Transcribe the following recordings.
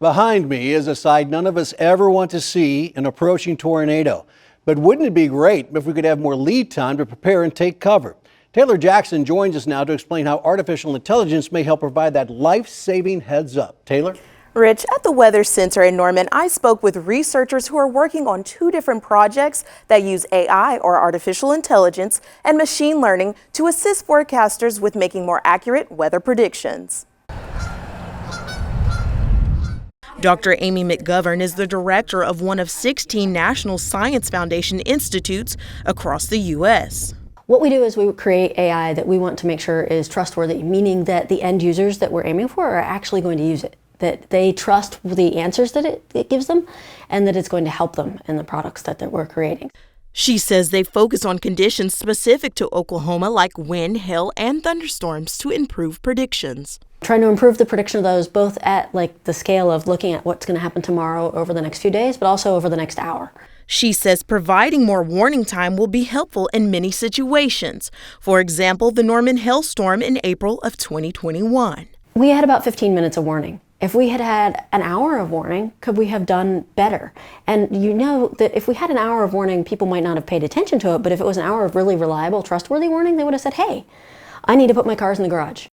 Behind me is a sight none of us ever want to see, an approaching tornado. But wouldn't it be great if we could have more lead time to prepare and take cover? Taylor Jackson joins us now to explain how artificial intelligence may help provide that life-saving heads up. Taylor? Rich, at the Weather Center in Norman, I spoke with researchers who are working on two different projects that use AI, or artificial intelligence, and machine learning to assist forecasters with making more accurate weather predictions. Dr. Amy McGovern is the director of one of 16 National Science Foundation institutes across the U.S. What we do is we create AI that we want to make sure is trustworthy, meaning that the end users that we're aiming for are actually going to use it, that they trust the answers that it gives them, and that it's going to help them in the products that we're creating. She says they focus on conditions specific to Oklahoma like wind, hail, and thunderstorms to improve predictions. Trying to improve the prediction of those both at the scale of looking at what's going to happen tomorrow over the next few days, but also over the next hour. She says providing more warning time will be helpful in many situations. For example, the Norman hailstorm in April of 2021. We had about 15 minutes of warning. If we had had an hour of warning, could we have done better? And you know that if we had an hour of warning, people might not have paid attention to it, but if it was an hour of really reliable, trustworthy warning, they would have said, hey, I need to put my cars in the garage.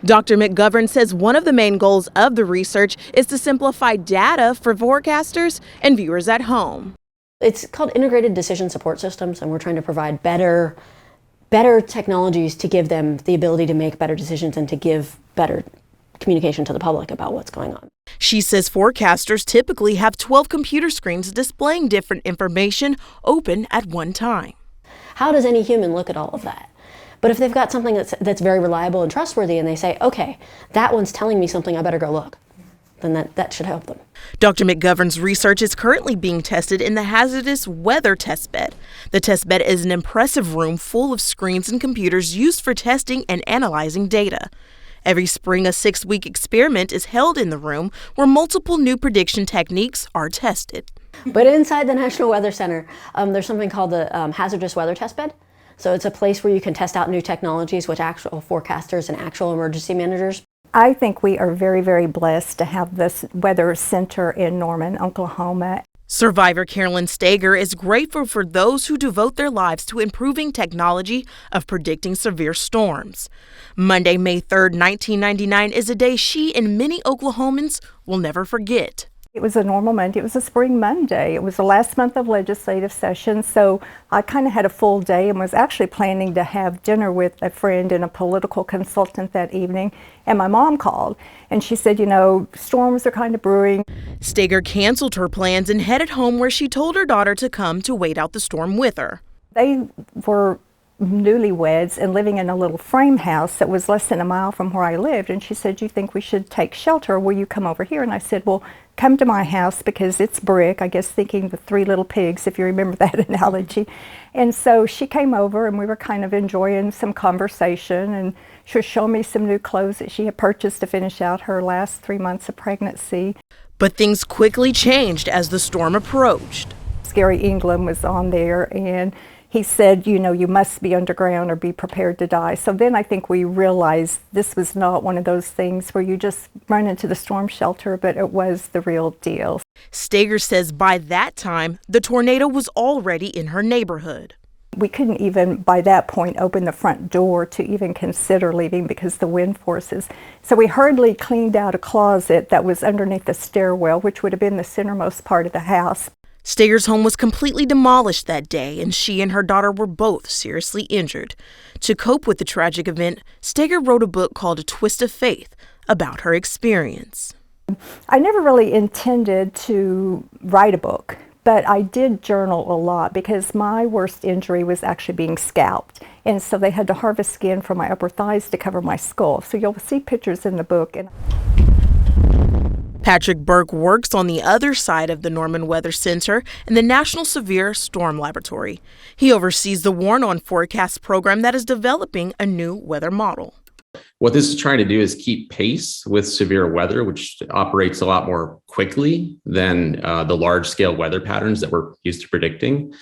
Dr. McGovern says one of the main goals of the research is to simplify data for forecasters and viewers at home. It's called Integrated Decision Support Systems, and we're trying to provide better technologies to give them the ability to make better decisions and to give better communication to the public about what's going on. She says forecasters typically have 12 computer screens displaying different information open at one time. How does any human look at all of that? But if they've got something that's very reliable and trustworthy and they say, okay, that one's telling me something, I better go look, then that should help them. Dr. McGovern's research is currently being tested in the Hazardous Weather Testbed. The testbed is an impressive room full of screens and computers used for testing and analyzing data. Every spring, a 6-week experiment is held in the room where multiple new prediction techniques are tested. But inside the National Weather Center, there's something called the Hazardous Weather Testbed. So it's a place where you can test out new technologies with actual forecasters and actual emergency managers. I think we are very, very blessed to have this weather center in Norman, Oklahoma. Survivor Carolyn Stager is grateful for those who devote their lives to improving technology of predicting severe storms. Monday, May 3rd, 1999 is a day she and many Oklahomans will never forget. It was a normal Monday. It was a spring Monday. It was the last month of legislative session, so I kind of had a full day and was actually planning to have dinner with a friend and a political consultant that evening. And my mom called, and she said, you know, storms are kind of brewing. Stager canceled her plans and headed home, where she told her daughter to come to wait out the storm with her. They were newlyweds and living in a little frame house that was less than a mile from where I lived, and she said, you think we should take shelter? Will you come over here? And I said, well, come to my house because it's brick, I guess thinking the Three Little Pigs, if you remember that analogy. And so she came over and we were kind of enjoying some conversation, and she was showing me some new clothes that she had purchased to finish out her last 3 months of pregnancy. But things quickly changed as the storm approached. Gary England was on there, and he said, you know, you must be underground or be prepared to die. So then I think we realized this was not one of those things where you just run into the storm shelter, but it was the real deal. Stager says by that time, the tornado was already in her neighborhood. We couldn't even, by that point, open the front door to even consider leaving because the wind forces. So we hurriedly cleaned out a closet that was underneath the stairwell, which would have been the centermost part of the house. Stager's home was completely demolished that day, and she and her daughter were both seriously injured. To cope with the tragic event, Stager wrote a book called A Twist of Faith about her experience. I never really intended to write a book, but I did journal a lot because my worst injury was actually being scalped. And so they had to harvest skin from my upper thighs to cover my skull. So you'll see pictures in the book. Patrick Burke works on the other side of the Norman Weather Center in the National Severe Storm Laboratory. He oversees the Warn On Forecast program that is developing a new weather model. What this is trying to do is keep pace with severe weather, which operates a lot more quickly than the large-scale weather patterns that we're used to predicting.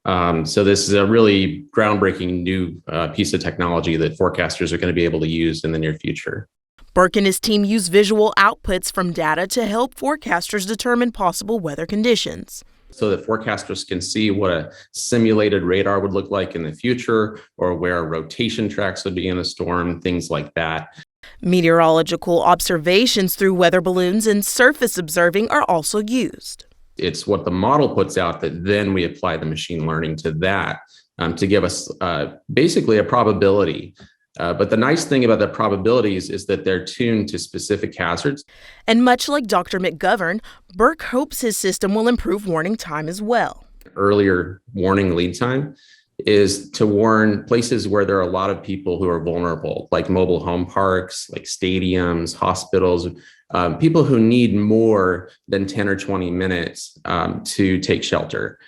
So this is a really groundbreaking new piece of technology that forecasters are going to be able to use in the near future. Burke and his team use visual outputs from data to help forecasters determine possible weather conditions. So that forecasters can see what a simulated radar would look like in the future, or where rotation tracks would be in a storm, things like that. Meteorological observations through weather balloons and surface observing are also used. It's what the model puts out that then we apply the machine learning to that to give us basically a probability. But the nice thing about the probabilities is that they're tuned to specific hazards. And much like Dr. McGovern, Burke hopes his system will improve warning time as well. Earlier warning lead time is to warn places where there are a lot of people who are vulnerable, like mobile home parks, like stadiums, hospitals, people who need more than 10 or 20 minutes to take shelter.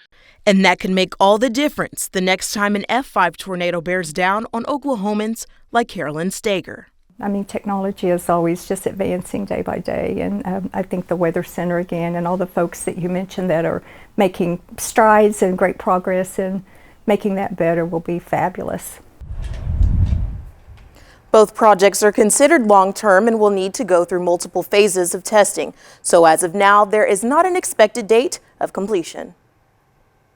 And that can make all the difference the next time an F5 tornado bears down on Oklahomans like Carolyn Stager. I mean, technology is always just advancing day by day, and I think the Weather Center again and all the folks that you mentioned that are making strides and great progress in making that better will be fabulous. Both projects are considered long-term and will need to go through multiple phases of testing. So as of now, there is not an expected date of completion.